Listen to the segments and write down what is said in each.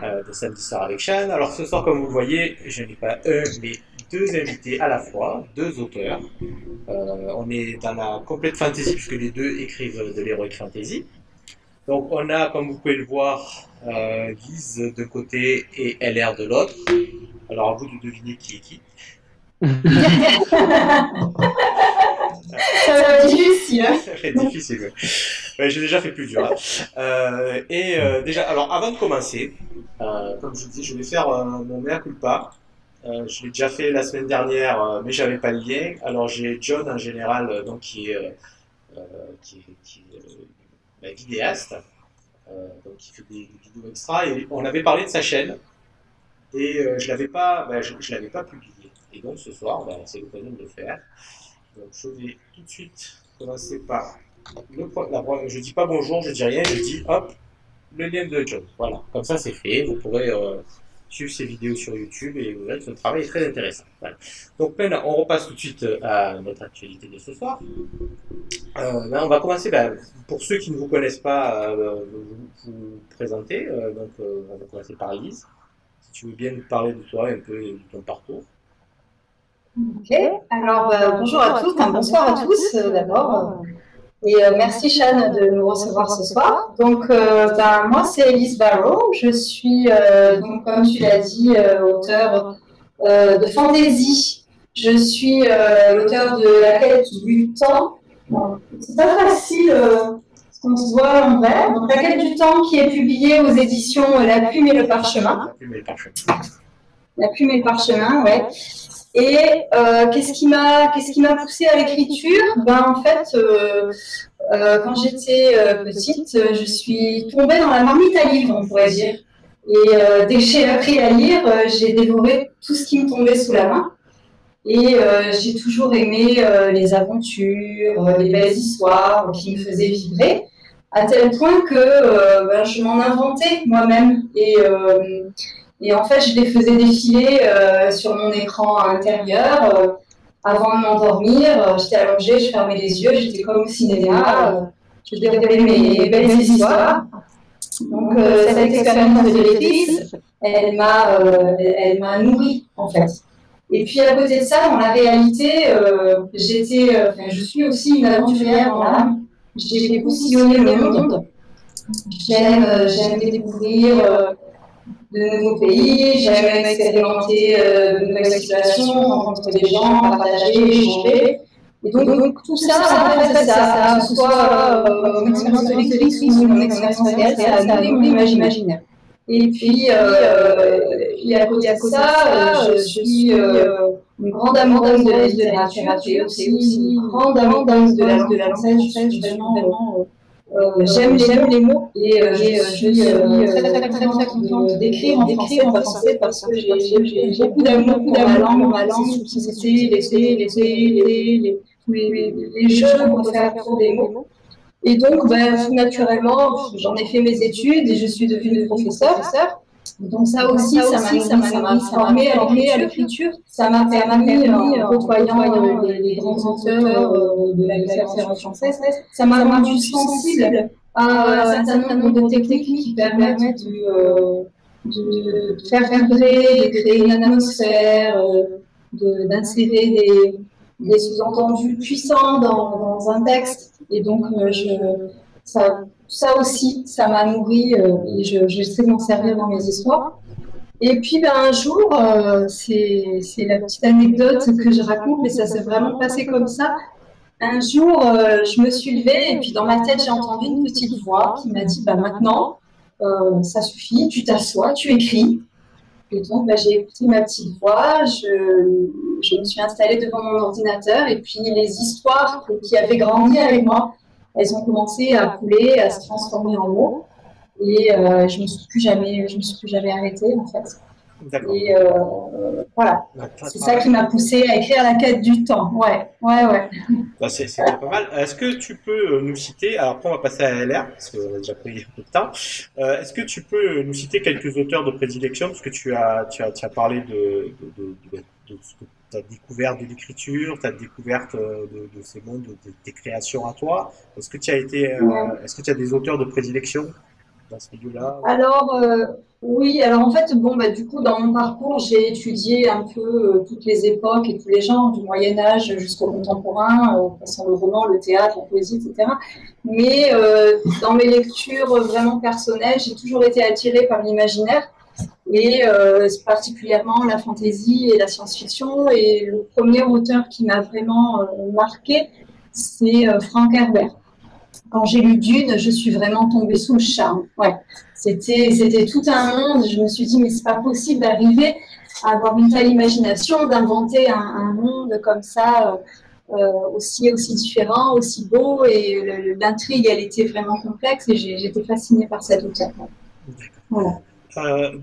de Samedi Soir avec Sean. Alors ce soir, comme vous le voyez, je n'ai pas un, mais deux invités à la fois, deux auteurs. On est dans la complète fantasy puisque les deux écrivent de l'heroic fantasy. Donc on a, comme vous pouvez le voir, Guise d'un côté et LR de l'autre. Alors à vous de deviner qui est qui. Ça va être difficile. Ça fait difficile. Ouais, j'ai déjà fait plus dur. Hein. Déjà, alors avant de commencer, comme je vous dis, je vais faire mon mea culpa. Je l'ai déjà fait la semaine dernière, mais j'avais pas le lien. Alors j'ai John en général, donc euh, qui est vidéaste, donc qui fait des vidéos extra. Et on avait parlé de sa chaîne et je l'avais pas publié. Et donc ce soir, c'est l'occasion de le faire. Donc je vais tout de suite commencer par je dis pas bonjour, je dis rien, je dis hop, le lien de John. Voilà, comme ça c'est fait. Vous pourrez suivre ses vidéos sur YouTube et vous verrez que son travail est très intéressant. Voilà. Donc maintenant, on repasse tout de suite à notre actualité de ce soir. On va commencer, pour ceux qui ne vous connaissent pas, vous présenter. On va commencer par Lise. Si tu veux bien nous parler de toi, un peu de ton parcours. Ok, alors bonjour à tous, bonsoir à tous d'abord. Et merci Sean de nous recevoir ce soir. Donc moi c'est Elise Barrow, je suis donc comme tu l'as dit auteur de fantasy. Je suis l'auteur de La quête du temps. Bon, c'est pas facile qu'on se voit en vrai. Donc La quête du temps qui est publiée aux éditions La Plume et le Parchemin. La plume et le parchemin. La Plume et le Parchemin, ouais. Et qu'est-ce qui m'a poussée à l'écriture? En fait, quand j'étais petite, je suis tombée dans la marmite à livres, on pourrait dire. Et dès que j'ai appris à lire, j'ai dévoré tout ce qui me tombait sous la main. Et j'ai toujours aimé les aventures, les belles histoires qui me faisaient vibrer, à tel point que je m'en inventais moi-même. Et en fait, je les faisais défiler sur mon écran intérieur. Avant de m'endormir, j'étais allongée, je fermais les yeux, j'étais comme au cinéma. Je déroulais mes belles histoires. Donc, cette expérience de lectrice, elle m'a nourrie, en fait. Et puis, à côté de ça, dans la réalité, je suis aussi une aventurière dans l'âme. J'ai beaucoup sillonné le monde. J'aime découvrir de nouveaux pays, j'aime expérimenter de nouvelles situations, rencontrer des gens, partager, échanger. Et donc tout ça, en fait, que ce soit mon expérience de lectrice ou mon expérience réelle, ça a nourri mon imaginaire. Et puis à côté de ça, je suis une grande amoureuse de la littérature, et aussi une grande amoureuse de la langue française. Je suis vraiment j'aime les mots et je suis très contente d'écrire en français parce que j'ai beaucoup d'amour pour ma langue, les jeux qu'on peut faire pour des mots. Et donc, naturellement, j'en ai fait mes études et je suis devenue professeure. Donc ça aussi, ça m'a formée à l'écriture. Ça m'a permis, en côtoyant les grands auteurs de la littérature française, ça m'a rendu sensible à un certain nombre de techniques qui permettent de faire vibrer, de créer une atmosphère, d'insérer des sous-entendus puissants dans un texte. Et donc, ça aussi, ça m'a nourri et je sais m'en servir dans mes histoires. Et puis un jour, c'est la petite anecdote que je raconte, mais ça s'est vraiment passé comme ça. Un jour, je me suis levée et puis dans ma tête, j'ai entendu une petite voix qui m'a dit maintenant, ça suffit, tu t'assois, tu écris. Et donc, j'ai écouté ma petite voix, je me suis installée devant mon ordinateur et puis les histoires qui avaient grandi avec moi, elles ont commencé à couler, à se transformer en mots. Et je me suis plus jamais arrêtée en fait. Et voilà, c'est ça qui m'a poussée à écrire La quête du temps. Ouais. C'est pas mal. Est-ce que tu peux nous citer, alors après on va passer à LR, parce qu'on a déjà pris un peu de temps, est-ce que tu peux nous citer quelques auteurs de prédilection, parce que tu as parlé de ce que tu as découvert de l'écriture, tu as découvert de ces mondes, de tes créations à toi. Est-ce que tu as des auteurs de prédilection? dans ce milieu-là? Alors, oui, alors en fait, bon, bah, du coup, dans mon parcours, j'ai étudié un peu toutes les époques et tous les genres, du Moyen-Âge jusqu'au contemporain, en passant le roman, le théâtre, la poésie, etc. Mais dans mes lectures vraiment personnelles, j'ai toujours été attirée par l'imaginaire et particulièrement la fantaisie et la science-fiction. Et le premier auteur qui m'a vraiment marqué, c'est Frank Herbert. Quand j'ai lu Dune, je suis vraiment tombée sous le charme. Ouais. C'était tout un monde. Je me suis dit, mais c'est pas possible d'arriver à avoir une telle imagination, d'inventer un monde comme ça, aussi différent, aussi beau. Et l'intrigue, elle était vraiment complexe et j'étais fascinée par cet auteur. Voilà.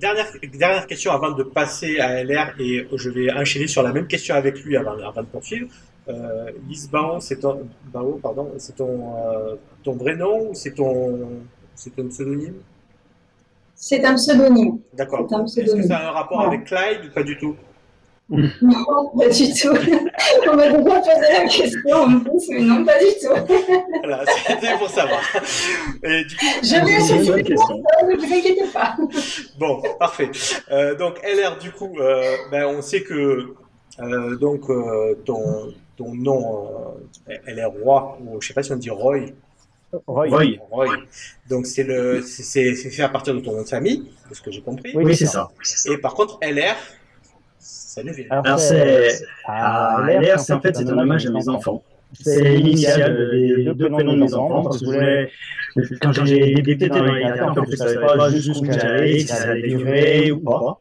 Dernière question avant de passer à LR et je vais enchaîner sur la même question avec lui avant de poursuivre. Lise Bao, c'est ton vrai nom ou c'est un pseudonyme? C'est un pseudonyme. D'accord. Est-ce que ça a un rapport avec Clyde ou pas du tout? Non, pas du tout. On m'a déjà posé la question en plus, mais non, pas du tout. Voilà, c'était pour savoir. Et du coup, je vais chercher une question, ne vous inquiétez pas. Bon, parfait. Donc, LR, du coup, on sait que ton nom, LR Roy, ou je sais pas si on dit Roy. Roy. Donc, c'est fait à partir de ton nom de famille, de ce que j'ai compris. Oui, c'est ça. Et par contre, LR, ça nous vient. Alors, LR, c'est en fait un hommage à mes enfants. C'est l'initiale des deux prénoms de mes enfants, parce que quand j'ai débuté dans la littérature, en fait, je ne savais pas jusqu'où j'allais, si ça allait durer ou pas.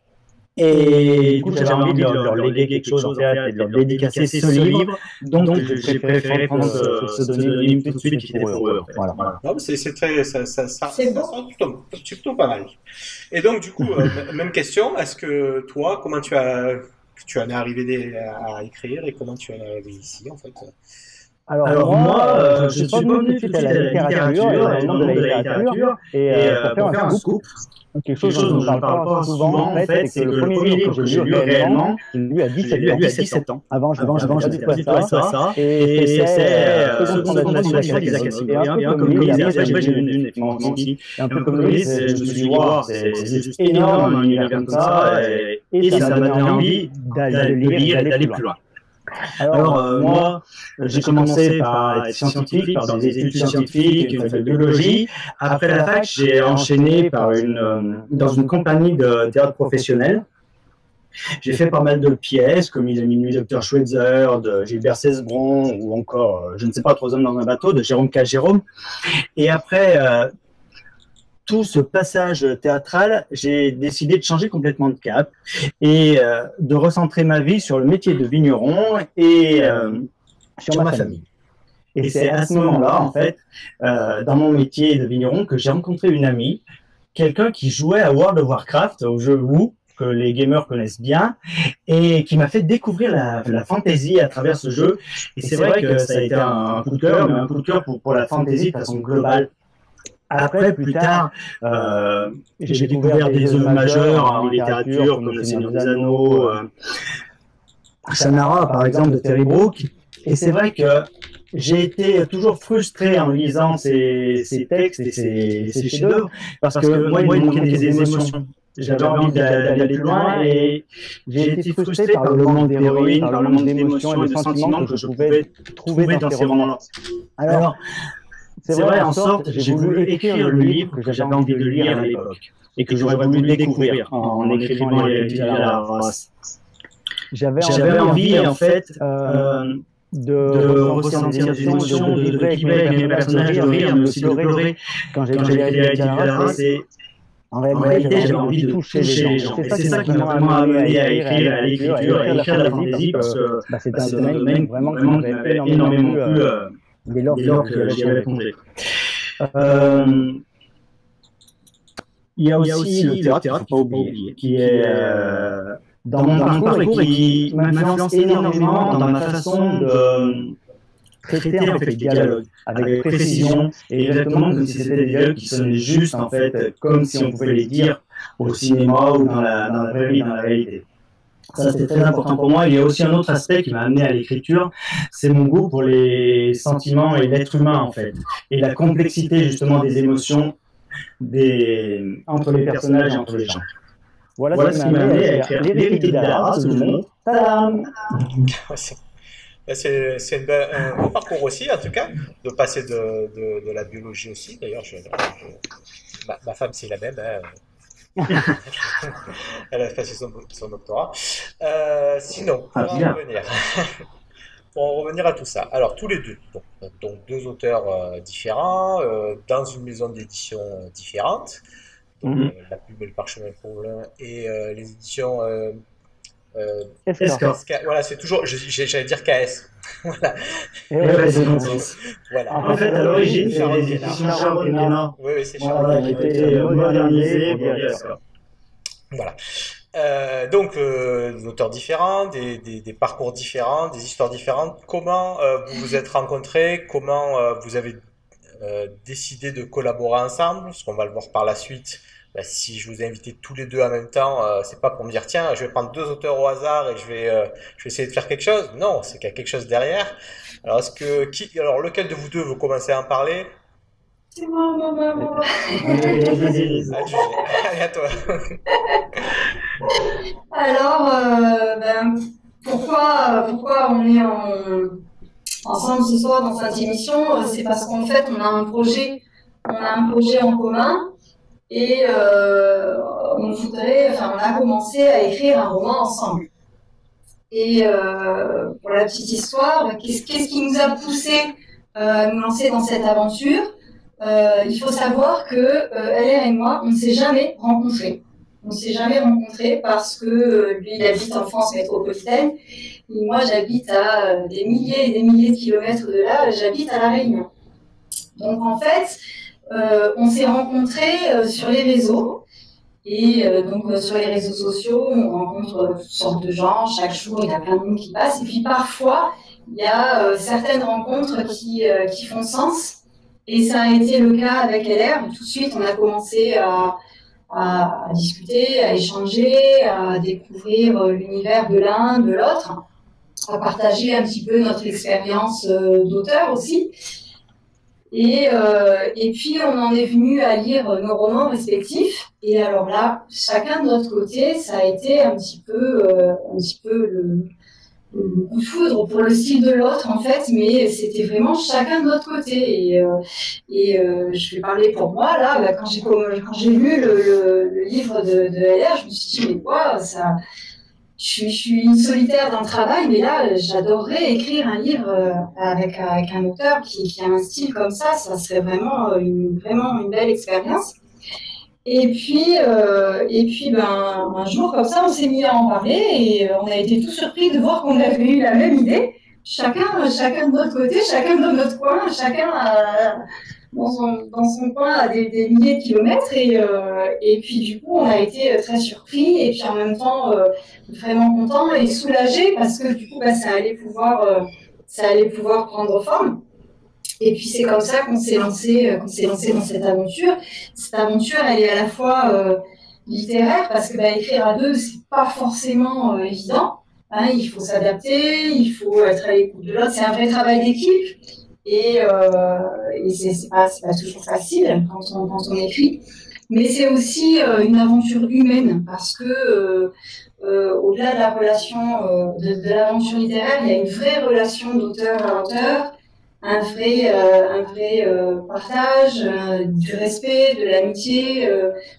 Et du coup, j'avais envie de leur léguer quelque chose en théâtre et de leur dédicacer ce livre. Donc, j'ai préféré prendre ce pseudonyme tout de suite qui était pour eux. Voilà. Non, c'est très, ça plutôt pas mal. Et donc, du coup, même question. Est-ce que toi, comment tu en es arrivé à écrire et comment tu en es arrivé ici, en fait? Alors moi, je suis pas venu tout de suite à la littérature, et au monde de la littérature, et pour faire un scoop, quelque chose dont on ne parle pas souvent, en fait, c'est que le premier livre que j'ai lu réellement, je l'ai lu à 17 ans. Avant, je n'avais pas du tout ça. Et c'est Seconde Fondation d'Isaac Asimov. Et un comme Louise, après j'ai lu une aussi. Un peu comme Louise, je me suis dit, waouh, c'est juste énorme un univers comme ça, et ça m'a donné envie d'aller lire et d'aller plus loin. Alors, moi, j'ai commencé par être scientifique, par des études scientifiques, une fac de biologie. Après la fac, j'ai enchaîné dans une compagnie de théâtre professionnel. J'ai fait pas mal de pièces, comme Il est minuit, Dr. Schweitzer, de Gilbert Cesbron, ou encore, je ne sais pas, Trois hommes dans un bateau, de Jérôme K. Jérôme. Et après tout ce passage théâtral, j'ai décidé de changer complètement de cap et de recentrer ma vie sur le métier de vigneron et sur ma famille. Et c'est à ce moment-là, en fait, dans mon métier de vigneron, que j'ai rencontré une amie, quelqu'un qui jouait à World of Warcraft, au jeu WoW, que les gamers connaissent bien, et qui m'a fait découvrir la fantasy à travers ce jeu. Et c'est vrai que ça a été un coup de cœur, mais un coup de cœur pour la fantasy de façon globale. Après, plus tard, j'ai découvert des œuvres majeures en littérature, comme Le Seigneur des Anneaux, Shannara, par exemple, de Terry Brooke. Et c'est vrai que j'ai été toujours frustré en lisant ces textes et ces chefs-d'œuvre, parce que moi, il me manquait des émotions. J'avais envie d'aller plus loin et j'ai été frustré par le manque d'héroïne, par le manque d'émotions et de sentiments que je pouvais trouver dans ces romans-là. Alors, c'est vrai, en sorte, j'ai voulu écrire le livre que j'avais envie de lire à l'époque et que j'aurais voulu découvrir en écrivant les livres à la race. J'avais envie, en fait, de ressentir des émotions, de vibrer avec mes personnages, de rire, mais aussi de pleurer quand j'ai écrit les livres à la race. En réalité, j'avais envie de toucher les gens. Et c'est ça qui m'a vraiment amené à écrire, à l'écriture, à écrire de la fantaisie, parce que c'est un domaine vraiment qui m'avait énormément plu dès lors que j'y avais plongé. Il y a aussi le théâtre, il ne faut pas oublier, qui est dans mon parcours et qui m'influence énormément dans ma façon de traiter en fait les dialogues avec précision et exactement comme si c'était des dialogues qui sonnaient juste en fait comme si on pouvait les dire au cinéma ou dans la vraie vie, dans la réalité. Ça, c'était très important pour moi. Il y a aussi un autre aspect qui m'a amené à l'écriture, c'est mon goût pour les sentiments et l'être humain, en fait. Et la complexité, justement, des émotions entre les personnages et entre les gens. Voilà ce qui m'a amené à écrire L'héritier de la race de Dumont. Tadam! C'est un beau parcours aussi, en tout cas, de passer de la biologie aussi. D'ailleurs, ma femme, c'est la même. Hein. Elle a passé son doctorat. Sinon, pour en revenir à tout ça. Alors, tous les deux, donc deux auteurs différents, dans une maison d'édition différente. Donc, La Plume et le Parchemin pour l'un, et les éditions voilà, c'est toujours, j'allais dire KS. Voilà. Voilà. En fait, à l'origine, c'est les éditions Charles Guénard. Oui, c'est Charles Guénard. Qui a été modernisé pour dire ça. Voilà. Donc, des auteurs différents, des parcours différents, des histoires différentes. Comment vous vous êtes rencontrés? Comment vous avez décidé de collaborer ensemble? Parce qu'on va le voir par la suite. Si je vous ai invités tous les deux en même temps, c'est pas pour me dire tiens, je vais prendre deux auteurs au hasard et je vais essayer de faire quelque chose. Non, c'est qu'il y a quelque chose derrière. Alors, alors lequel de vous deux veut commencer à en parler? C'est moi. Allez, à toi. Alors, pourquoi on est ensemble ce soir dans cette émission? C'est parce qu'en fait, on a un projet en commun. Et on a commencé à écrire un roman ensemble. Et pour la petite histoire, qu'est-ce qui nous a poussé à nous lancer dans cette aventure? Il faut savoir que LR et moi, on ne s'est jamais rencontrés. On ne s'est jamais rencontrés parce que lui, il habite en France métropolitaine et moi, j'habite à des milliers et des milliers de kilomètres de là, j'habite à La Réunion. Donc en fait, on s'est rencontrés sur les réseaux et donc sur les réseaux sociaux, on rencontre toutes sortes de gens, chaque jour il y a plein de monde qui passe et puis parfois il y a certaines rencontres qui font sens et ça a été le cas avec LR. Tout de suite on a commencé à discuter, à échanger, à découvrir l'univers de l'un, de l'autre, à partager un petit peu notre expérience d'auteur aussi. Et puis on en est venu à lire nos romans respectifs. Et alors là, chacun de notre côté, ça a été un petit peu le coup de foudre pour le style de l'autre en fait, mais c'était vraiment chacun de notre côté. Et je vais parler pour moi là, quand j'ai lu le livre de LR, je me suis dit mais quoi ça. Je suis une solitaire dans le travail, mais là, j'adorerais écrire un livre avec un auteur qui a un style comme ça serait vraiment une belle expérience. Et puis, un jour, comme ça, on s'est mis à en parler et on a été tous surpris de voir qu'on avait eu la même idée. Chacun de notre côté, chacun de notre coin, chacun dans son coin à des milliers de kilomètres et puis du coup on a été très surpris et puis en même temps vraiment content et soulagé parce que du coup ça allait pouvoir prendre forme. Et puis c'est comme ça qu'on s'est lancé dans cette aventure. Cette aventure elle est à la fois littéraire parce que écrire à deux c'est pas forcément évident. Hein, il faut s'adapter, il faut être à l'écoute de l'autre, c'est un vrai travail d'équipe. Et c'est pas toujours facile quand on écrit, mais c'est aussi une aventure humaine parce que au-delà de la relation de l'aventure littéraire, il y a une vraie relation d'auteur à auteur, un vrai partage, du respect, de l'amitié,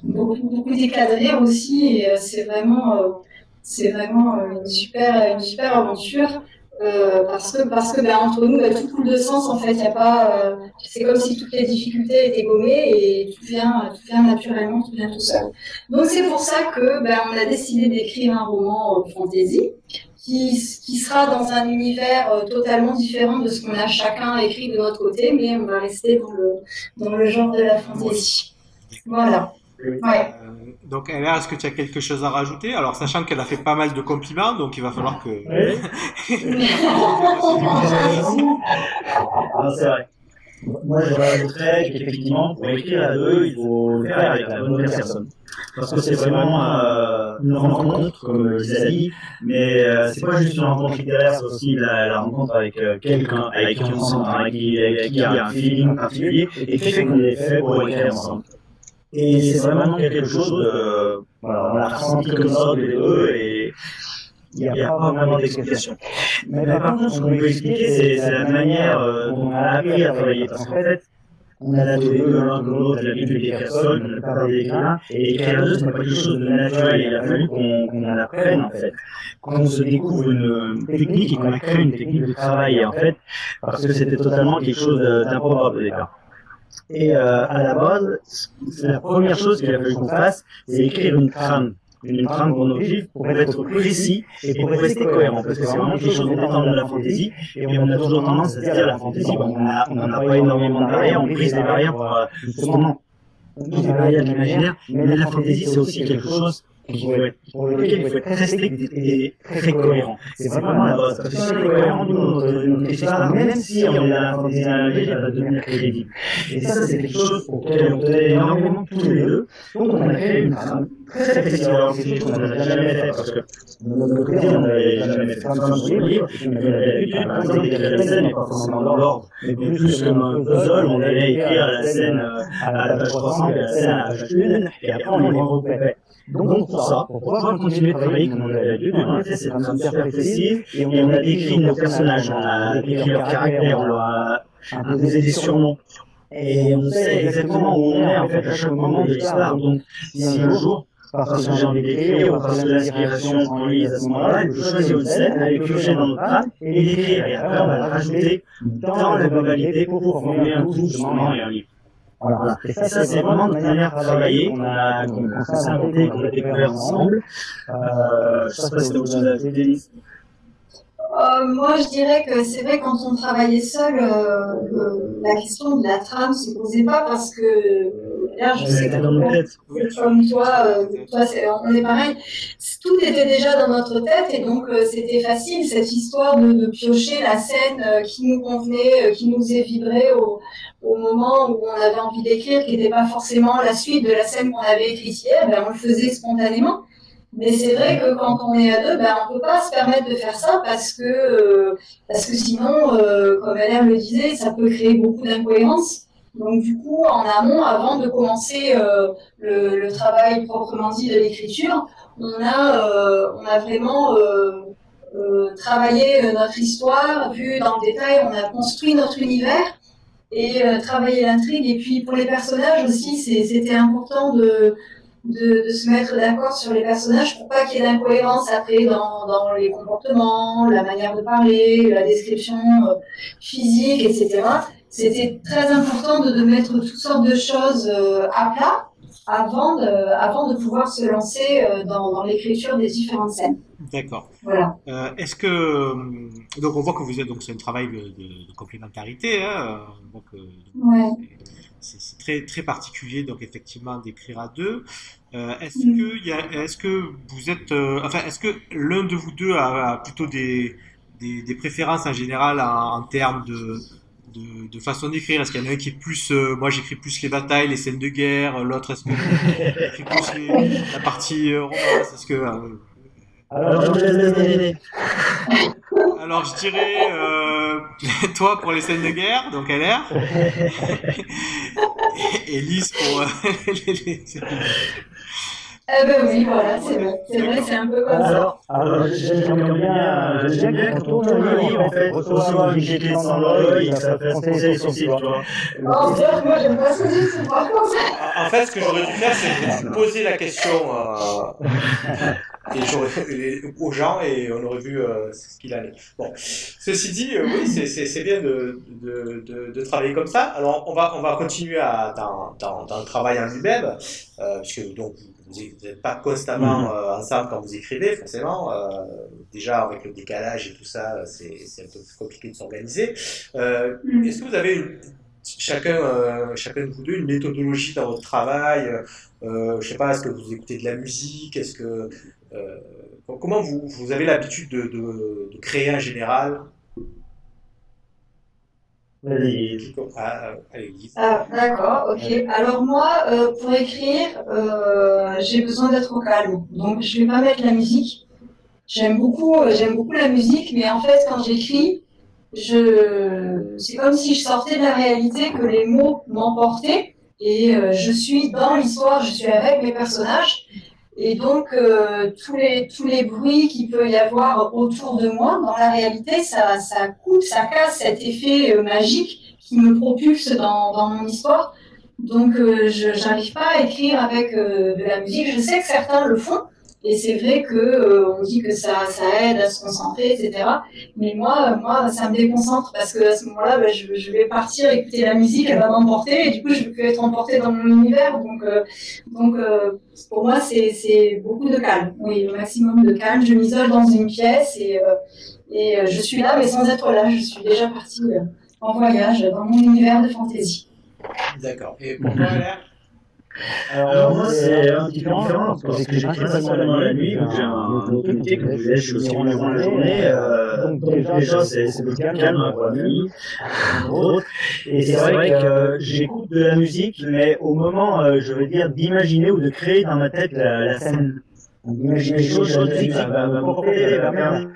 beaucoup d'éclat de rire aussi. Et c'est vraiment une super aventure. Parce que entre nous tout coule de sens en fait, y a pas c'est comme si toutes les difficultés étaient gommées et tout vient naturellement, tout vient tout seul. Donc c'est pour ça que on a décidé d'écrire un roman fantasy qui sera dans un univers totalement différent de ce qu'on a chacun écrit de notre côté, mais on va rester dans le genre de la fantasy. Voilà. Ouais. Donc, LR, est-ce que tu as quelque chose à rajouter? Alors, sachant qu'elle a fait pas mal de compliments, donc il va falloir que... Oui. Non, c'est vrai. Moi, je rajouterais qu'effectivement, pour écrire à deux, il faut le faire avec la bonne personne. Parce que c'est vraiment une rencontre, comme disait Ali, mais c'est pas juste une rencontre littéraire, c'est aussi la rencontre avec quelqu'un avec qui on s'entend, avec qui il y a un feeling particulier, et qui fait qu'on est fait pour écrire ensemble. Et c'est vraiment quelque chose de, voilà, on l'a ressenti comme ça tous les deux et il n'y a pas vraiment d'explication. Mais par contre, ce qu'on peut expliquer, c'est la manière dont on a appris à travailler. Parce qu'en fait, on a tous les deux l'un que l'autre l'habitude d'écrire seul, on n'a pas parlé d'écrire, et écrire à deux, ce n'est pas quelque chose de naturel, il a fallu qu'on en apprenne, en fait. Qu'on se découvre une technique et qu'on crée une technique de travail, en fait, parce que c'était totalement quelque chose d'improbable au départ. Et à la base, la première chose qu'il a fallu qu'on fasse, c'est écrire une trame chronologique pour être précis et pour rester cohérent, parce que c'est vraiment quelque chose d'étendre de la fantaisie, et on a toujours tendance à se dire la fantaisie, on n'en a pas énormément de barrières, on brise des barrières pour justement brise des barrières de l'imaginaire, mais la fantaisie c'est aussi quelque chose pour lequel il faut être très strict et très cohérent. C'est vraiment la base. Parce que si on est cohérent, notre histoire, même si on est dans la fantaisie analogique, elle va devenir crédible. Et ça, c'est quelque chose auquel on tenait énormément tous les deux. Donc, on a créé une trame très précise. Alors, c'est quelque chose qu'on n'a jamais fait parce que, de notre côté, on n'avait jamais fait comme ça sur le livre. On avait l'habitude, par exemple, d'écrire les scènes, mais pas forcément dans l'ordre, mais plus comme un puzzle. On allait écrire la scène à la page 300 et la scène à la page 1, et après, on les regroupait. Donc pour ça, pour pouvoir continuer à travailler comme on l'avait l'habitude, on a fait cette trame super précise et on a décrit nos personnages, on a décrit leur caractère, on leur a imposé des surnoms. Et on sait exactement où on est en fait à chaque moment de l'histoire. Donc si un jour, parce que j'ai envie d'écrire ou parce que l'inspiration en lui à ce moment-là, il peut choisir une scène, aller piocher dans notre trame et l'écrire. Et après on va la rajouter dans la globalité pour former un tout justement et un livre. Voilà. Et ça, c'est vraiment notre manière de travailler qu'on s'est inventé, qu'on a découvert ensemble. Je sais pas si tu as autre chose à ajouter, Denise. Moi, je dirais que c'est vrai, quand on travaillait seul, la question de la trame se posait pas parce que là, je sais que comme toi, on est pareil. Tout était déjà dans notre tête et donc c'était facile cette histoire de piocher la scène qui nous convenait, qui nous faisait vibrer au moment où on avait envie d'écrire, qui n'était pas forcément la suite de la scène qu'on avait écrite hier. Ben, on le faisait spontanément. Mais c'est vrai que quand on est à deux, ben, on peut pas se permettre de faire ça parce que sinon, comme Alain le disait, ça peut créer beaucoup d'incohérences. Donc du coup, en amont, avant de commencer le travail proprement dit de l'écriture, on a vraiment travaillé notre histoire, vu dans le détail, on a construit notre univers et travaillé l'intrigue. Et puis pour les personnages aussi, c'était important de se mettre d'accord sur les personnages pour pas qu'il y ait d'incohérence après dans les comportements, la manière de parler, la description physique, etc. C'était très important de mettre toutes sortes de choses à plat avant de pouvoir se lancer dans l'écriture des différentes scènes. D'accord. Voilà. Est-ce que donc on voit que vous êtes, donc c'est un travail de complémentarité, hein, donc ouais. C'est très très particulier, donc effectivement d'écrire à deux. Est-ce que vous êtes, enfin, est-ce que l'un de vous deux a plutôt des préférences en général en termes de façon d'écrire? Est-ce qu'il y en a un qui est plus, moi j'écris plus les batailles, les scènes de guerre, l'autre est-ce que écrit plus la partie romance? Est-ce que alors je dirais toi pour les scènes de guerre, donc LR, et Lise pour les... Ben oui, voilà, c'est vrai, c'est un peu comme ça. Alors, j'aime bien quand on tourne le livre, en fait, recevoir une giclée sans l'œil, ça fait froncer les sourcils, tu vois. Non, c'est vrai que moi, j'aime pas ça du tout, par contre. En fait, ce que j'aurais dû faire, c'est de poser la question aux gens et on aurait vu ce qu'il en est. Bon, ceci dit, oui, c'est bien de travailler comme ça. Alors, on va continuer dans le travail en lui-même, puisque donc vous n'êtes pas constamment ensemble quand vous écrivez, forcément. Déjà, avec le décalage et tout ça, c'est un peu compliqué de s'organiser. Est-ce que vous avez chacun de vous deux une méthodologie dans votre travail? Je sais pas, est-ce que vous écoutez de la musique? Est-ce que comment vous avez l'habitude de créer en général? Vas-y. Allez, Lise. D'accord, ok. Alors moi, pour écrire, j'ai besoin d'être au calme. Donc je vais pas mettre la musique. J'aime beaucoup la musique, mais en fait, quand j'écris, c'est comme si je sortais de la réalité, que les mots m'emportaient. et je suis dans l'histoire, je suis avec mes personnages. Et donc, tous les bruits qu'il peut y avoir autour de moi, dans la réalité, ça coupe, ça casse cet effet magique qui me propulse dans mon histoire. Donc, je n'arrive pas à écrire avec de la musique. Je sais que certains le font, et c'est vrai que on dit que ça aide à se concentrer, etc. Mais moi, ça me déconcentre parce que à ce moment-là, je vais partir écouter la musique, elle va m'emporter, et du coup, je ne vais plus être emportée dans mon univers. Donc, pour moi, c'est beaucoup de calme. Oui, le maximum de calme. Je m'isole dans une pièce et je suis là, mais sans être là. Je suis déjà partie en voyage dans mon univers de fantaisie. D'accord. Et pour toi, Léa? Alors moi c'est un petit peu différent parce que j'écris principalement la nuit, donc j'ai un métier que je suis aussi durant la journée, donc déjà c'est le calme pour la nuit, entre autres, et c'est vrai que j'écoute de la musique, mais au moment, je veux dire, d'imaginer ou de créer dans ma tête la scène. D'imaginer des choses, la musique va me porter, va me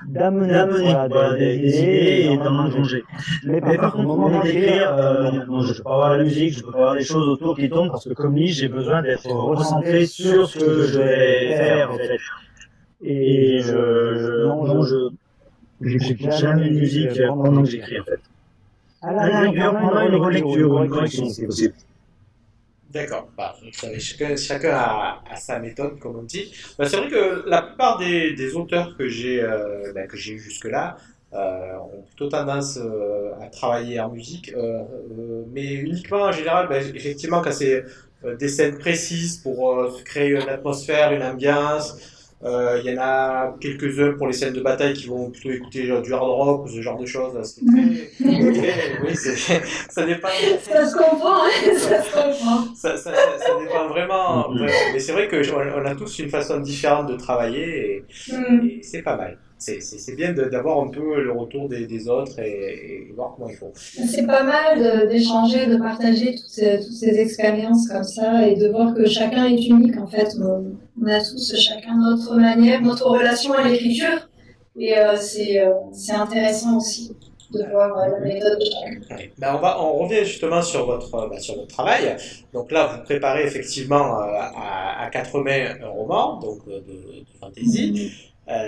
d'amener des idées et d'en manger. Mais par contre, au moment d'écrire, non, je peux pas avoir la musique, je peux pas avoir des choses autour qui tombent parce que comme dit, j'ai besoin d'être recentré sur ce que je vais faire en fait. Et j'écoute jamais de musique pendant que j'écris en fait. À la rigueur, pendant une relecture ou une correction, c'est possible. D'accord. Bah, chacun a sa méthode, comme on dit. Bah, c'est vrai que la plupart des auteurs que j'ai eu jusque-là ont plutôt tendance à travailler en musique, mais uniquement en général, bah, effectivement, quand c'est des scènes précises pour se créer une atmosphère, une ambiance. Il y en a quelques-uns pour les scènes de bataille qui vont plutôt écouter du hard rock ou ce genre de choses. Oui, ça dépend. Ça se comprend, hein, ça se comprend. Ça dépend vraiment. Mais c'est vrai qu'on a tous une façon différente de travailler et c'est pas mal. C'est bien d'avoir un peu le retour des autres et voir comment ils font. C'est pas mal d'échanger, de partager toutes ces expériences comme ça et de voir que chacun est unique en fait. On a tous chacun notre manière, notre relation à l'écriture et c'est intéressant aussi de voir la méthode de chacun. Ouais. Ben on revient justement sur votre travail. Donc là, vous préparez effectivement à quatre mains un roman donc de fantasy.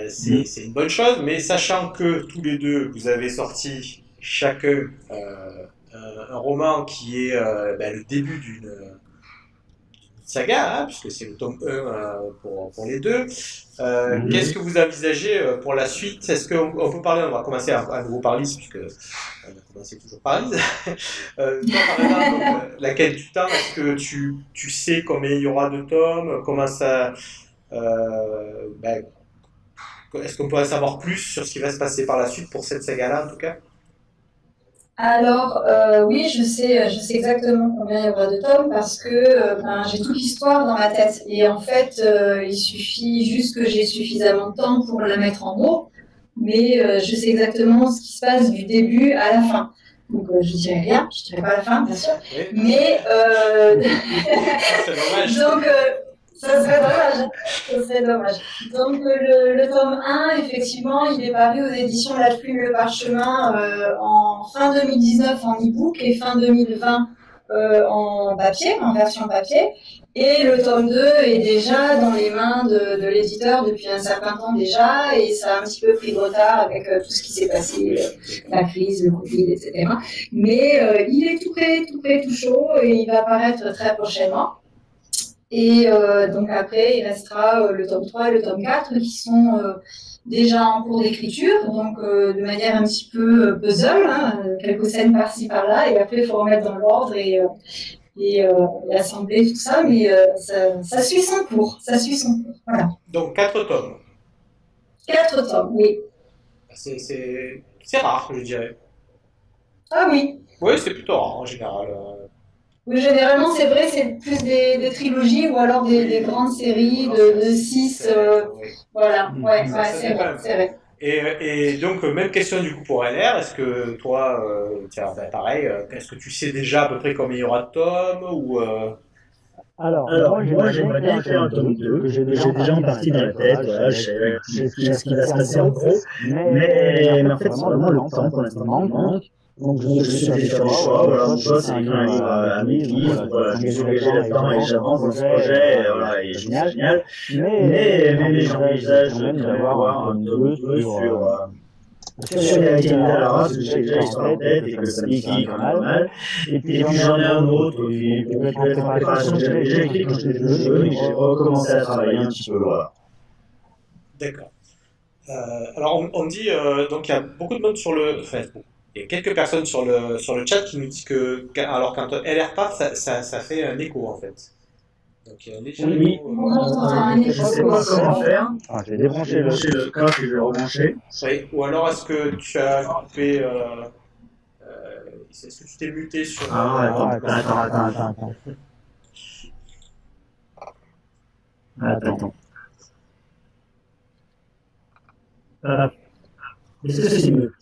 C'est une bonne chose, mais sachant que tous les deux, vous avez sorti chacun un roman qui est le début d'une saga, hein, puisque c'est le tome 1 pour les deux. Qu'est-ce que vous envisagez pour la suite? Est-ce qu'on peut parler, on va commencer à nouveau par Lise, puisque on a commencé toujours par Lise. Toi, par exemple, la quête du temps, est-ce que tu sais combien il y aura de tomes? Comment ça... est-ce qu'on pourrait savoir plus sur ce qui va se passer par la suite pour cette saga-là, en tout cas? Alors, oui, je sais exactement combien il y aura de tomes parce que j'ai toute l'histoire dans ma tête. Et en fait, il suffit juste que j'ai suffisamment de temps pour la mettre en mots. Mais je sais exactement ce qui se passe du début à la fin. Donc, je dirai rien, je dirai pas la fin, bien sûr. Oui. Mais, c'est dommage. Donc, ça serait dommage. Donc le tome 1, effectivement, il est paru aux éditions La Plume Le Parchemin en fin 2019 en e-book et fin 2020 en papier, en version papier. Et le tome 2 est déjà dans les mains de l'éditeur depuis un certain temps déjà, et ça a un petit peu pris de retard avec tout ce qui s'est passé, la crise, le Covid, etc. Mais il est tout prêt, tout chaud, et il va apparaître très prochainement. Et donc après, il restera le tome 3 et le tome 4 qui sont déjà en cours d'écriture, donc de manière un petit peu puzzle, hein, quelques scènes par-ci par-là, et après il faut remettre dans l'ordre et assembler tout ça, mais ça suit son cours, voilà. Donc 4 tomes. 4 tomes, oui. C'est rare, je dirais. Ah oui. Oui, c'est plutôt rare en général. Oui, généralement, c'est vrai, c'est plus des trilogies ou alors des grandes séries de 6. Oui. Voilà, ouais, c'est vrai. Et donc, même question du coup pour LR, est-ce que toi, pareil, est-ce que tu sais déjà à peu près combien il y aura de tomes ou Alors moi j'aimerais bien faire un tome 2, que j'ai déjà en partie dans la tête, voilà, je sais ce qui va se passer en gros, mais en fait c'est vraiment le temps pour l'instant qui manque. Donc je me suis fait des choix, voilà, mon boss a écrit un livre à mes livres, voilà, je me suis engagé là-dedans et j'avance dans ce projet, et voilà, et c'est génial. Mais j'envisage quand même d'avoir un peu sur les réalités de la race, parce que j'ai déjà l'histoire en tête et que ça me dit quand même pas mal. Et puis j'en ai un autre, qui peut être en préparation, que j'avais déjà écrit quand j'étais plus jeune, et que j'ai recommencé à travailler un petit peu, voilà. D'accord. Alors on me dit donc il y a beaucoup de monde sur le, enfin il y a quelques personnes sur le chat qui nous disent alors quand LR part ça fait un écho en fait. Donc il y a un léger écho. Oui. Je sais pas comment faire. Ah, j'ai débranché Le casque et je vais le rebrancher. Oui. Ou alors est-ce que tu as coupé est-ce que tu t'es muté sur Attends. Est-ce que c'est mieux?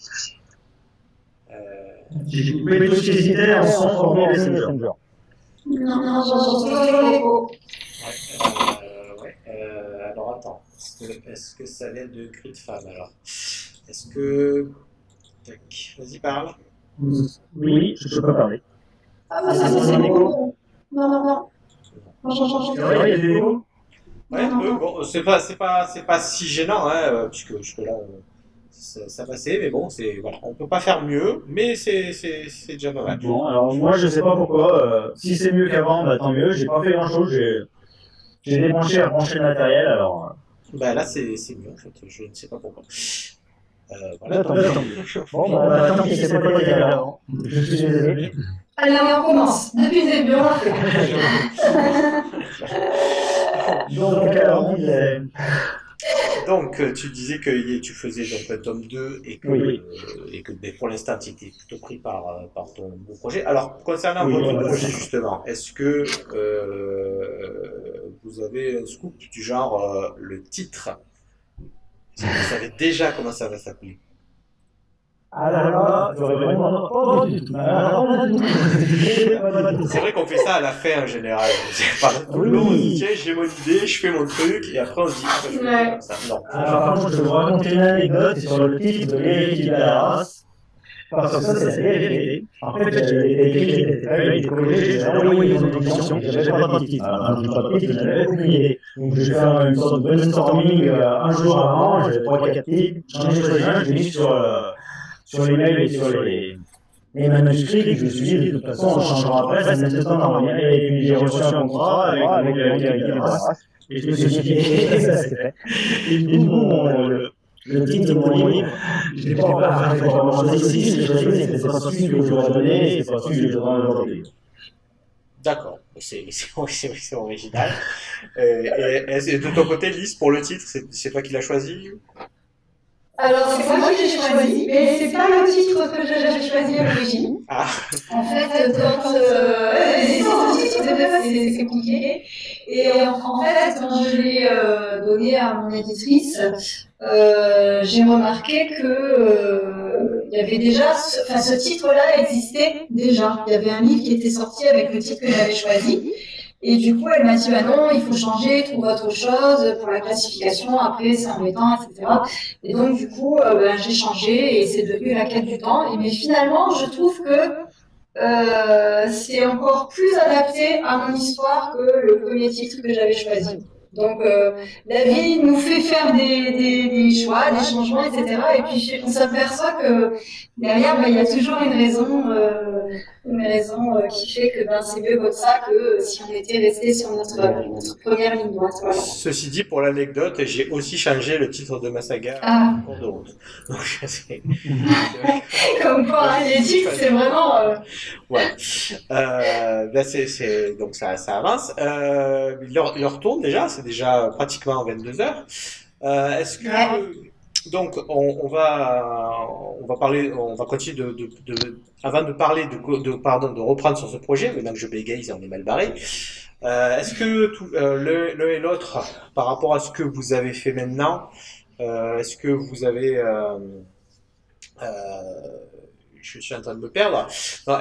J'ai coupé tout ce qui hésitait en son hormis Messenger. Non, j'entends l'écho. Alors attends, est-ce que ça vient de cri de femme alors? Est-ce que... Tac, vas-y parle. Oui, je peux parler. Ah, c'est l'écho. Non. C'est vrai, il y a des échos? Ouais, bon, c'est pas si gênant, hein, puisque là, ça passait, mais bon, voilà, on peut pas faire mieux, mais c'est déjà pas mal. Bon, alors moi je sais pas pourquoi. Si c'est mieux qu'avant, bah tant mieux. J'ai pas fait grand chose. J'ai débranché et rebranché le matériel, alors. Bah là, c'est mieux en fait. Je ne sais pas pourquoi. Voilà. Attends. Bon, bah tant pis, c'est pas le cas avant. Je suis désolé. Allez, on commence. Depuis le début, on l'a fait. Donc alors, on disait. Donc, tu disais que tu faisais donc un tome 2 et que, Oui. Et que pour l'instant, tu étais plutôt pris par ton beau projet. Alors, concernant Oui, votre voilà. projet, justement, est-ce que vous avez un scoop du genre le titre? Est-ce que vous savez déjà comment ça va s'appeler? Alors là, je réponds pas du tout. C'est vrai qu'on fait ça à la fin en général. On dit, tiens, j'ai mon idée, je fais mon truc, et après on se dit, je vais faire comme ça. Non. Alors par contre, je vais vous raconter une anecdote sur le titre de l'héritier de la race. Parce que ça, c'est la vérité. En fait, j'avais écrit des feuilles, des corrigés, j'avais envoyé mon édition, et j'avais pas de titre. Alors, quand je n'ai pas de titre, je n'avais aucune idée. Donc, je vais faire une sorte de brainstorming un jour avant, j'avais 3-4 titres, j'en ai choisi un, je l'ai mis sur les mails et sur les manuscrits, et je me suis dit, de toute façon, on changera après, ça me laisse le temps d'en revenir. Et puis, j'ai reçu un contrat avec l'héritier de la race. Et je me suis dit, et ça c'est fait. Et du coup, le titre de mon livre, je l'ai pas choisi, je l'ai choisi, c'est pas celui que je vais donner, c'est pas celui que je donne aujourd'hui. D'accord, c'est original. Et de ton côté, Lise, pour le titre, c'est toi qui l'as choisi? Alors, c'est moi qui l'ai choisi, mais c'est pas le titre que j'avais choisi à l'origine. Ah. En fait, quand c'est compliqué. Et en fait, quand je l'ai donné à mon éditrice, j'ai remarqué que il y avait déjà, ce titre-là existait déjà. Il y avait un livre qui était sorti avec le titre que j'avais choisi. Et du coup, elle m'a dit, bah non, il faut changer, trouve autre chose pour la classification, après c'est embêtant, etc. Et donc, du coup, j'ai changé et c'est devenu la quête du temps. Mais finalement, je trouve que c'est encore plus adapté à mon histoire que le premier titre que j'avais choisi. Donc, la vie nous fait faire des choix, des changements, etc. Et puis, on s'aperçoit que derrière, il y a toujours une raison qui fait que c'est mieux comme ça que si on était resté sur notre première ligne droite. Voilà. Ceci dit, pour l'anecdote, j'ai aussi changé le titre de ma saga en cours de route. Donc, comme quoi, les titres, c'est vraiment... Ouais. Donc ça avance. L'heure tourne déjà, c'est déjà pratiquement 22h. Est-ce que... Donc, on va parler, on va continuer avant de parler de reprendre sur ce projet, maintenant que je bégaye, on est mal barré. Est-ce que l'un et l'autre, par rapport à ce que vous avez fait maintenant, est-ce que vous avez, je suis en train de me perdre.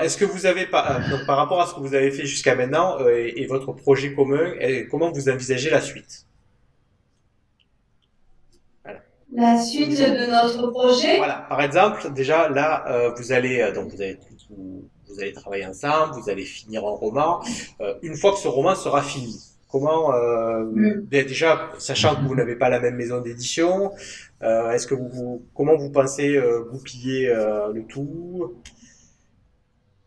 Est-ce que vous avez, donc par rapport à ce que vous avez fait jusqu'à maintenant et votre projet commun, comment vous envisagez la suite? La suite de notre projet. Voilà. Par exemple, déjà là, vous allez vous allez travailler ensemble, vous allez finir un roman. Une fois que ce roman sera fini, comment déjà, sachant que vous n'avez pas la même maison d'édition, est-ce que comment vous pensez goupiller le tout,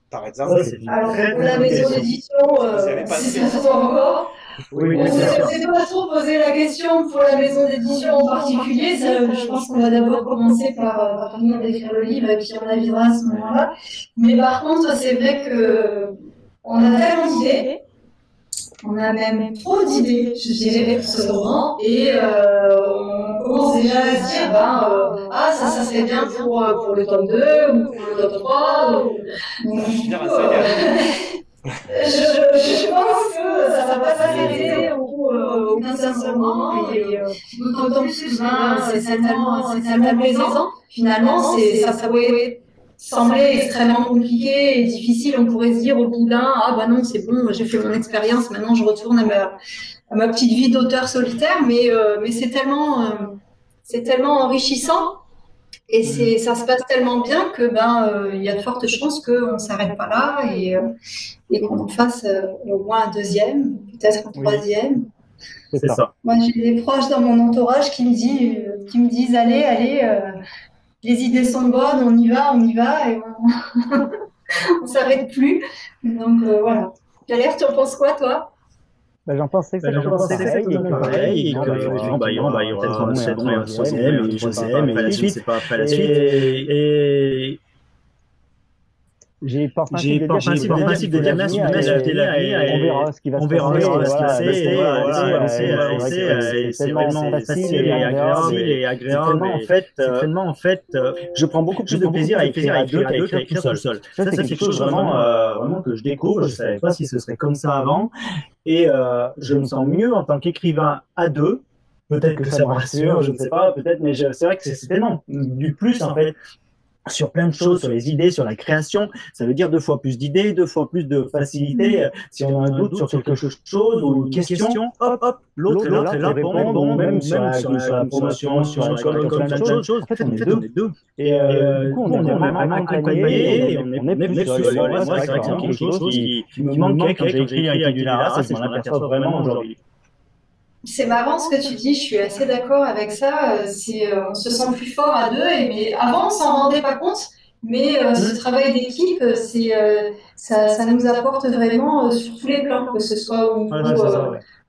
par exemple? Alors, pour la maison d'édition, c'est pas encore. Oui, On ne s'est pas trop posé la question pour la maison d'édition en particulier. Je pense qu'on va d'abord commencer par finir d'écrire le livre et puis on avisera à ce moment-là. Mais par contre, c'est vrai que on a tellement d'idées. On a même trop d'idées, je dirais, pour ce roman. Et on commence déjà à se dire, ça serait bien pour le tome 2 ou pour le tome 3. Je pense que ça va pas s'arrêter aucun seul moment. Et d'autant plus que c'est tellement plaisant. Finalement, ça pourrait sembler extrêmement compliqué et difficile. On pourrait se dire au bout d'un, non, c'est bon, j'ai fait mon expérience, maintenant je retourne à ma petite vie d'auteur solitaire. Mais c'est tellement enrichissant. Et ça se passe tellement bien que il y a de fortes chances qu'on ne s'arrête pas là et qu'on en fasse au moins un deuxième, peut-être un troisième. C'est ça. Moi, j'ai des proches dans mon entourage qui me disent allez, les idées sont bonnes, on y va et on s'arrête plus. Donc voilà. Galère, tu en penses quoi, toi? J'en pensais exactement pareil, et qu'effectivement, il y aura peut-être un troisième, et je sais pas après la suite. Et j'ai pas principe de dire merci, on verra ce qui va se passer. C'est tellement facile et agréable. En fait, je prends beaucoup plus de plaisir à écrire à deux qu'à écrire tout seul. Ça, c'est quelque chose vraiment que je découvre. Je savais pas si ce serait comme ça avant. Et je me sens mieux en tant qu'écrivain à deux. Peut-être que ça me rassure, je ne sais pas, peut-être, mais c'est vrai que c'est tellement du plus, en fait, sur plein de choses, sur les idées, sur la création. Ça veut dire 2 fois plus d'idées, 2 fois plus de facilité. Si on a un doute sur quelque chose ou une question, hop, l'autre est là pour répondre, même sur la promotion, sur la com, plein de choses. En fait, on est deux. Et du coup, on est vraiment accompagnés et on est plus seul. Moi, c'est vrai que c'est quelque chose qui me manquait quand j'ai écrit Irrégular, c'est que je m'en aperçois vraiment aujourd'hui. C'est marrant ce que tu dis, je suis assez d'accord avec ça. On se sent plus fort à deux, mais avant on s'en rendait pas compte. Mais ce travail d'équipe, ça nous apporte vraiment sur tous les plans, que ce soit au niveau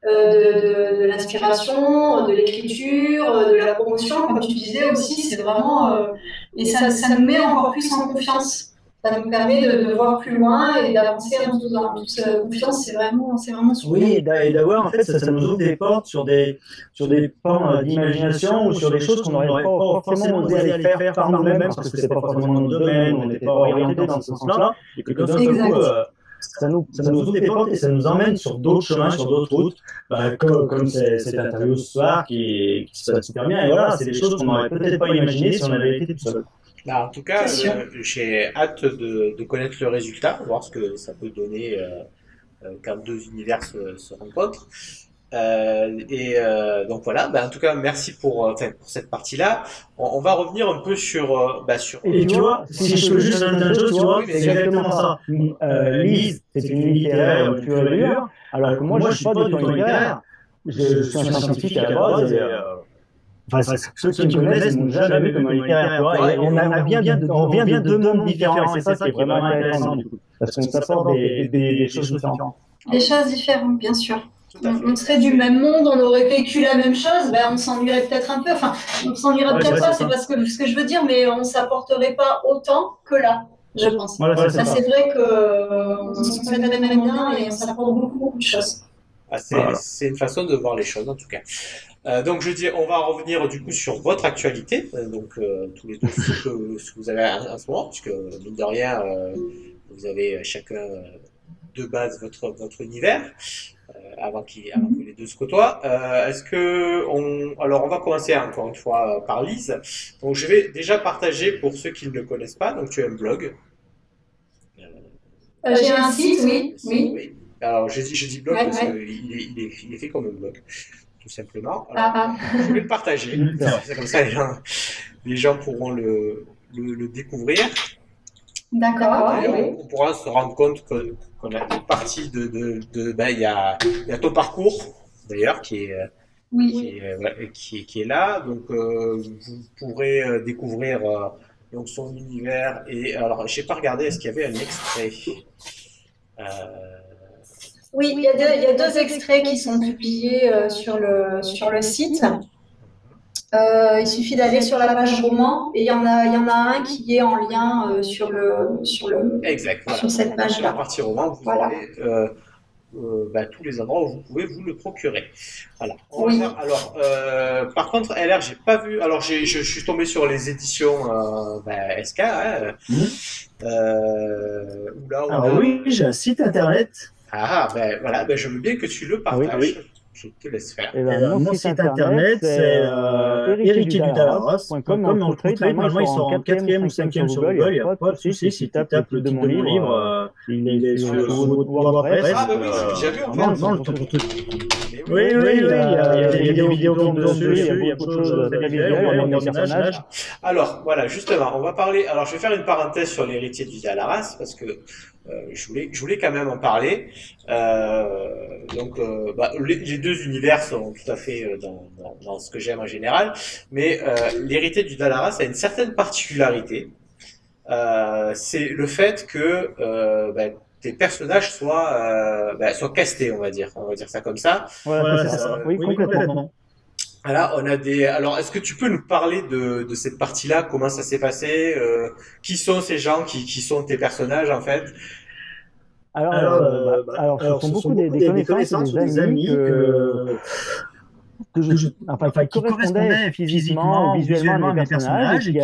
de l'inspiration, de l'écriture, de la promotion, comme tu disais aussi, c'est vraiment et ça nous met encore plus en confiance. Ça nous permet de voir plus loin et d'avancer en toute confiance. C'est vraiment super. Oui, et d'avoir, en fait, ça nous ouvre des portes sur des pans d'imagination ou sur des choses qu'on n'aurait pas forcément osé aller faire par nous-mêmes parce que c'est pas forcément notre domaine, on n'est pas orienté dans ce sens-là. Et que d'un seul coup, ça nous ouvre des portes et ça nous emmène sur d'autres chemins, sur d'autres routes, comme cette interview ce soir qui se passe super bien. Et voilà, c'est des choses qu'on n'aurait peut-être pas imaginées si on avait été tout seul. En tout cas, j'ai hâte de connaître le résultat, voir ce que ça peut donner quand 2 univers se rencontrent. Donc voilà, en tout cas, merci pour cette partie-là. On va revenir un peu sur... Et tu vois, si je peux juste ajouter une chose, tu vois, c'est exactement ça. Lise, c'est une littéraire pure et dure, alors que moi, je suis pas du tout littéraire. Je suis un scientifique à la base. Ceux qui me connaissent n'ont jamais vu comme un littéraire. On vient de 2 mondes différents, et c'est ça qui est vraiment intéressant, du coup. Parce qu'on s'apporte des choses différentes. Des choses différentes, bien sûr. On serait du même monde, on aurait vécu la même chose, on s'ennuierait peut-être un peu. Enfin, on s'ennuierait peut-être pas, c'est pas ce que je veux dire, mais on s'apporterait pas autant que là, je pense. Ça, c'est vrai qu'on se connaît même bien et on s'apporte beaucoup de choses. C'est une façon de voir les choses, en tout cas. Donc je dis, on va revenir du coup sur votre actualité, tous les deux ce que vous avez en ce moment, puisque mine de rien, vous avez chacun de base votre univers, avant que les deux se côtoient. Alors on va commencer encore une fois par Lise. Donc je vais déjà partager pour ceux qui ne le connaissent pas. Donc tu as un blog. J'ai un site, oui. Alors je dis blog parce qu'il est fait comme un blog. tout simplement. Alors, je vais le partager. C'est comme ça, les gens pourront le découvrir. D'accord. On pourra se rendre compte qu'on a une partie il y a ton parcours, d'ailleurs, qui est là. Donc, vous pourrez découvrir donc son univers. Et alors, j'ai pas regardé, est-ce qu'il y avait un extrait? Oui, il y a deux extraits qui sont publiés sur le site. Il suffit d'aller sur la page roman et il y en a un qui est en lien sur exact, voilà. sur cette page-là. Sur la partie roman, vous avez tous les endroits où vous pouvez vous le procurer. Voilà. Alors, par contre, LR, j'ai pas vu. Alors, je suis tombé sur les éditions SK. Oui, j'ai un site internet. Voilà, je veux bien que tu le partages. Je te laisse faire. Mon site internet, c'est héritierdudallaras.com. On le trouve normalement, ils sont en 4e ou 5e sur Google. Il n'y a pas de souci. Si tu tapes le titre de mon livre, il est sur WordPress. Oui, c'est déjà vu en fait. Oui, il y a des vidéos dessus, il y a beaucoup de choses très visuelles, des personnages. Alors, voilà, justement, on va parler. Alors, je vais faire une parenthèse sur l'héritier du Dallaras parce que je voulais quand même en parler. Les deux univers sont tout à fait dans ce que j'aime en général, mais l'héritier du Dallaras a une certaine particularité. C'est le fait que tes personnages soient castés, on va dire ça comme ça. Voilà, c'est ça. Oui, complètement. Voilà, on a des. Alors, est-ce que tu peux nous parler de cette partie-là? Comment ça s'est passé? Qui sont ces gens qui sont tes personnages en fait? Alors, ce sont beaucoup des connaissances et des amis qui correspondaient physiquement ou visuellement à mes personnages et qui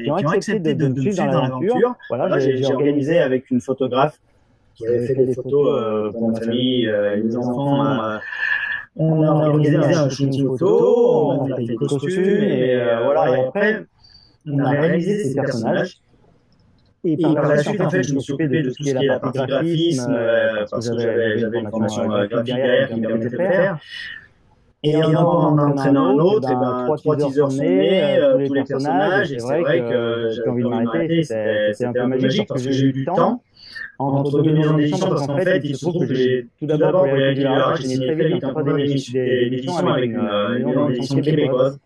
ont accepté de me suivre dans l'aventure. Voilà, j'ai organisé avec une photographe qui avait fait des photos pour ma famille, les enfants. On a organisé un shooting photo, on a fait des costumes et voilà. Et après, on a réalisé ces personnages. Et par la suite, en fait, je me suis occupé de tout ce qui est la partie graphisme, parce que j'avais une formation graphique derrière qui me permettait de le faire. Et en entraînant un autre, 3 teasers sont nés, tous les personnages, et c'est vrai que j'ai envie de m'arrêter, c'était un peu magique parce que j'ai eu du temps entre deux maisons d'édition, parce qu'en fait, il se trouve que j'ai tout d'abord pour les réguliers, j'ai signé très vite un contrat d'édition avec une maison d'édition québécoise.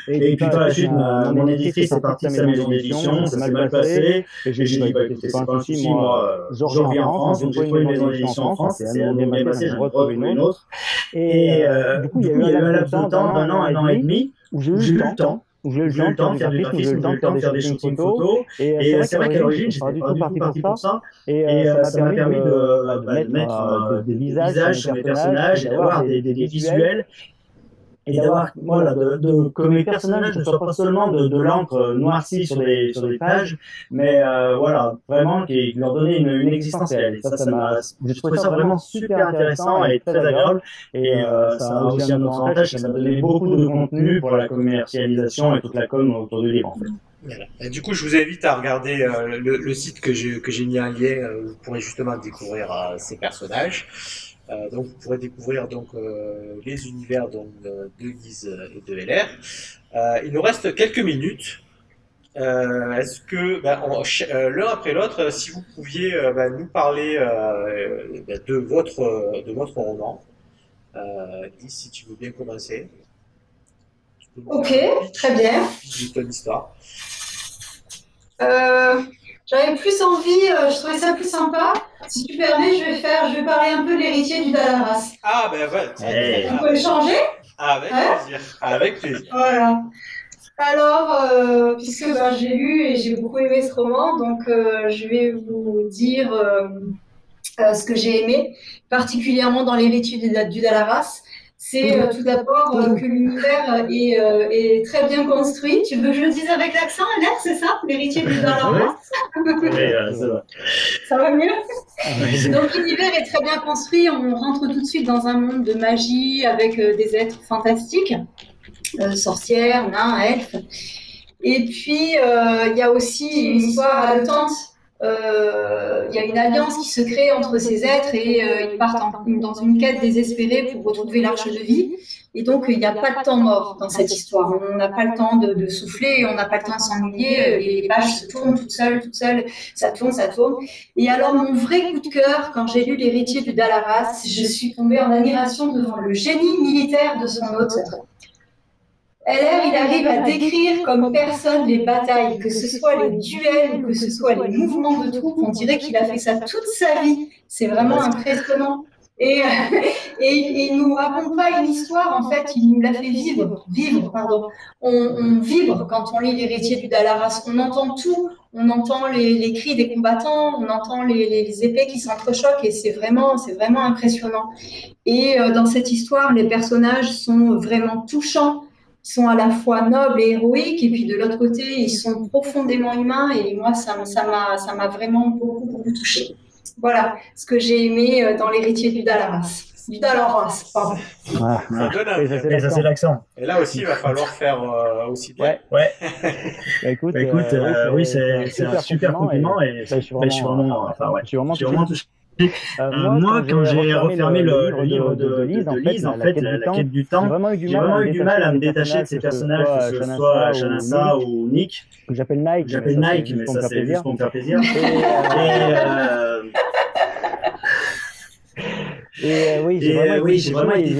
Et puis par la suite, mon éditrice est partie de sa maison d'édition, ça s'est mal passé, et j'ai dit, écoutez, c'est pas un souci, moi, je reviens en France, donc j'ai trouvé une maison d'édition en France, et à bien passé, j'en retrouve une autre. Et du coup, il y a eu un laps de temps d'un an et demi, où j'ai eu le temps. J'ai eu le temps de faire du graphisme, j'ai eu le temps de faire des shootings photos. Et c'est vrai qu'à l'origine, j'étais pas du tout parti pour ça. Et ça m'a permis de mettre des visages sur mes personnages et d'avoir des visuels. Et d'avoir, que mes personnages ne soient pas seulement de l'encre noircie sur des pages, mais vraiment qui leur donner une existence réelle. Et j'ai trouvé ça vraiment super intéressant et très agréable. Et ça a aussi un autre avantage, ça m'a donné beaucoup de contenu pour la commercialisation et toute la com autour du livre, en fait. Voilà. Et du coup, je vous invite à regarder le site que j'ai mis en lien, où vous pourrez justement découvrir ces personnages. Donc vous pourrez découvrir les univers de Guise et de LR. Il nous reste quelques minutes. Est-ce que l'un après l'autre, si vous pouviez nous parler de votre roman, Guise, si tu veux bien commencer. Ok, très bien. Juste l'histoire. J'avais plus envie, je trouvais ça plus sympa. Si tu permets, je vais parler un peu de l'héritier du Dallaras. Ah, ben ouais. On peut échanger? Avec plaisir. Avec plaisir. Voilà. Alors, puisque j'ai lu et j'ai beaucoup aimé ce roman, donc je vais vous dire ce que j'ai aimé, particulièrement dans l'héritier du Dallaras. C'est tout d'abord que l'univers est très bien construit. Tu veux que je le dise avec l'accent, Alex, c'est ça? L'héritier du Dallaras. Ça va mieux? Donc l'univers est très bien construit. On rentre tout de suite dans un monde de magie avec des êtres fantastiques, sorcières, nains, elfes. Et puis il y a aussi une histoire haletante il y a une alliance qui se crée entre ces êtres et ils partent dans une quête désespérée pour retrouver l'arche de vie. Et donc, il n'y a pas de temps mort dans cette histoire. On n'a pas le temps de souffler, on n'a pas le temps de s'ennuyer. Les pages se tournent toutes seules. Ça tourne. Et alors, mon vrai coup de cœur, quand j'ai lu L'héritier du Dalaras, je suis tombée en admiration devant le génie militaire de son auteur. LR, il arrive à décrire comme personne les batailles, que ce soit les duels, que ce soit les mouvements de troupes. On dirait qu'il a fait ça toute sa vie. C'est vraiment impressionnant. Et il nous raconte pas une histoire, en fait, il nous la fait vivre. On vibre quand on lit L'héritier du Dalaras. On entend tout. On entend les cris des combattants, on entend les épées qui s'entrechoquent et c'est vraiment impressionnant. Et dans cette histoire, les personnages sont vraiment touchants. Ils sont à la fois nobles et héroïques, et puis de l'autre côté, ils sont profondément humains, et moi, ça m'a vraiment beaucoup touchée. Voilà ce que j'ai aimé dans L'héritier du Dalaras. Du Dalaras, pardon. Ah, ça c'est l'accent. Et là aussi, il va falloir faire aussi bien. Ouais. Bah, écoute, oui, c'est un super compliment, et je suis vraiment touché. Moi, quand j'ai refermé le livre de Lise, en fait, la quête du temps, j'ai vraiment eu du mal à me détacher de ces personnages, que ce soit Shanassa ou Nick, que j'appelle Nike, mais ça c'est juste pour me faire plaisir. Oui, j'ai vraiment eu du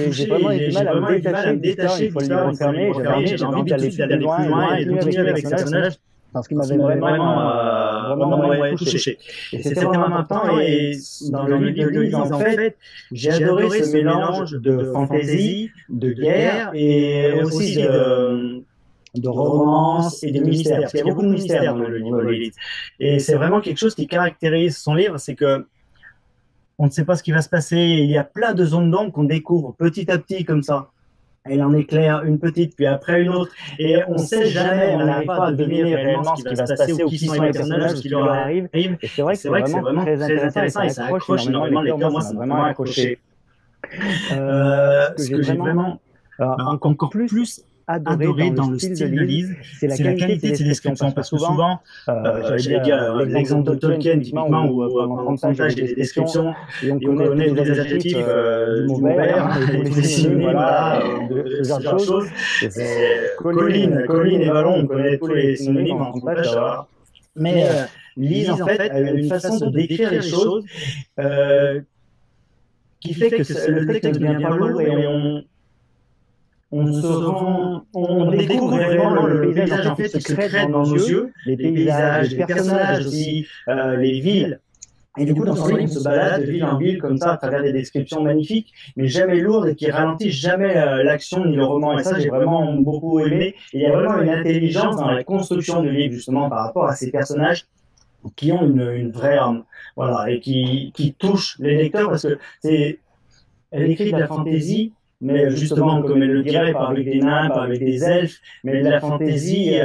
mal à me détacher de l'histoire, une fois le livre fermé, j'avais envie d'aller plus loin et de continuer avec ces personnages, parce qu'il m'avait vraiment touché. Et c'était vraiment important, et dans le livre de Lise, en fait, j'ai adoré ce mélange de fantaisie, de guerre, et aussi de romance et de mystère, parce qu'il y a beaucoup de mystère dans le livre de Lise. Et c'est vraiment quelque chose qui caractérise son livre, c'est que on ne sait pas ce qui va se passer, il y a plein de zones d'ombre qu'on découvre petit à petit comme ça. Elle en éclaire une petite, puis après une autre, et on ne sait jamais, on n'arrive pas à deviner réellement ce qui va se passer, ou qui sont les personnages, ce qui leur arrive. Et c'est vrai que c'est vraiment très intéressant, et ça accroche énormément les lecteurs. Moi, ça m'a vraiment accroché. Ce que j'ai vraiment encore plus adoré dans le style de Lise, c'est la qualité de ses descriptions, parce que souvent, j'allais dire l'exemple de Tolkien, typiquement, où pendant 30 pages, il y a des descriptions, et on connaît les adjectifs du mot vert, tous les synonymes, voilà, ce genre de choses. Colline et ballon, on connaît tous les synonymes en 30 pages, voilà. Mais Lise, en fait, a une façon de décrire les choses qui fait que le texte ne devient pas lourd, et on découvre vraiment le paysage en fait qui se crée dans nos yeux, les paysages, les personnages aussi, les villes. Et du coup, dans son livre, il se balade de ville en ville comme ça, à travers des descriptions magnifiques, mais jamais lourdes et qui ralentissent jamais l'action ni le roman. Et ça, j'ai vraiment beaucoup aimé. Et il y a vraiment une intelligence dans la construction du livre, justement, par rapport à ces personnages qui ont une vraie âme, voilà, et qui touchent les lecteurs, parce que elle écrit de la fantaisie, mais justement, comme elle le dirait, pas avec des nains, pas avec des elfes, mais de la fantaisie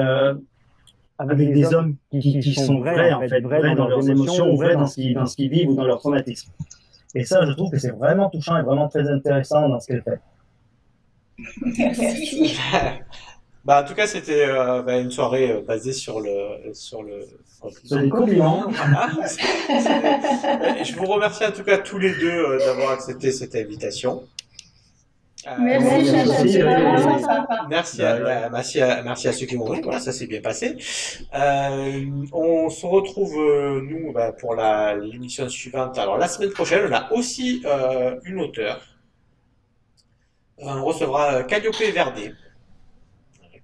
avec des hommes qui sont vrais, en fait, vrais dans leurs émotions, ou vrais dans ce qu'ils vivent, ou dans leur traumatisme. Et ça, je trouve que c'est vraiment touchant et vraiment très intéressant dans ce qu'elle fait. Merci. En tout cas, c'était une soirée basée sur le compliment. Voilà. Je vous remercie en tout cas tous les deux d'avoir accepté cette invitation. Merci à ceux qui m'ont dit. Voilà, ça s'est bien passé. On se retrouve nous pour l'émission suivante. Alors la semaine prochaine, on a aussi une auteure. On recevra Calliope Verdet,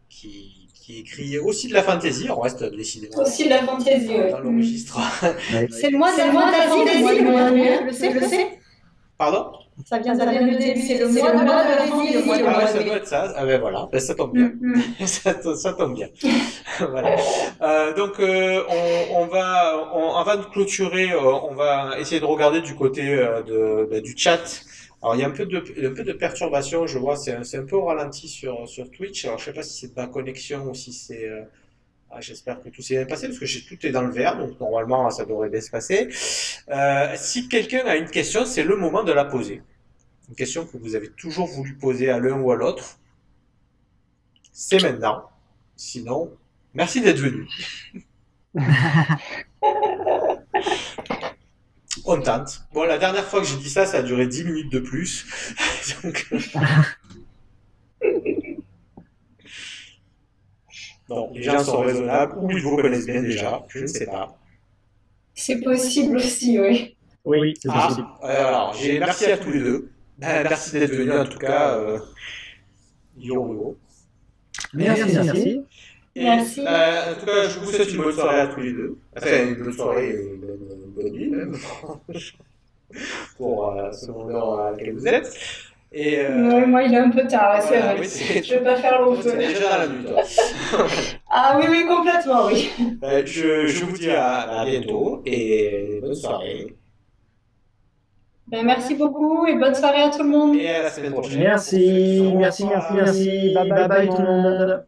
qui écrit aussi de la fantaisie. On reste décidément aussi de la fantaisie dans le registre. C'est le mois de la fantaisie, le sais. Pardon? Ça vient le début, c'est le mois de la fantaisie. Ah ouais, ça doit être ça. Ah ben voilà, ça tombe bien. Ça tombe bien. Voilà. Donc avant de clôturer, on va essayer de regarder du côté du chat. Alors il y a un peu de perturbation, je vois, c'est un peu au ralenti sur Twitch. Alors je sais pas si c'est de ma connexion ou si c'est j'espère que tout s'est bien passé parce que tout est dans le vert, donc normalement ça devrait bien se passer. Si quelqu'un a une question, c'est le moment de la poser. Une question que vous avez toujours voulu poser à l'un ou à l'autre. C'est maintenant. Sinon, merci d'être venu. contente. Bon, la dernière fois que j'ai dit ça, ça a duré 10 minutes de plus. Donc, bon, les gens sont raisonnables, ou ils vous connaissent bien déjà, je ne sais pas. C'est possible aussi, oui. Oui, c'est possible. Alors, merci à tous les deux. Merci d'être venus, en tout cas. Yo. Merci. Et, Merci. en tout cas, je vous souhaite une bonne soirée à tous les deux. Enfin, une bonne soirée et une bonne nuit, même. Pour selon l'heure à laquelle vous êtes. Et, Ouais, moi, il est un peu tard, c'est voilà, vrai. oui, Je ne vais pas faire long feu. c'est déjà dans la nuit, toi. Ah oui, complètement, oui. Je vous dis à bientôt et bonne soirée. Ben, merci beaucoup et bonne soirée à tout le monde. Et à la semaine prochaine. Merci. Bye bye tout le monde.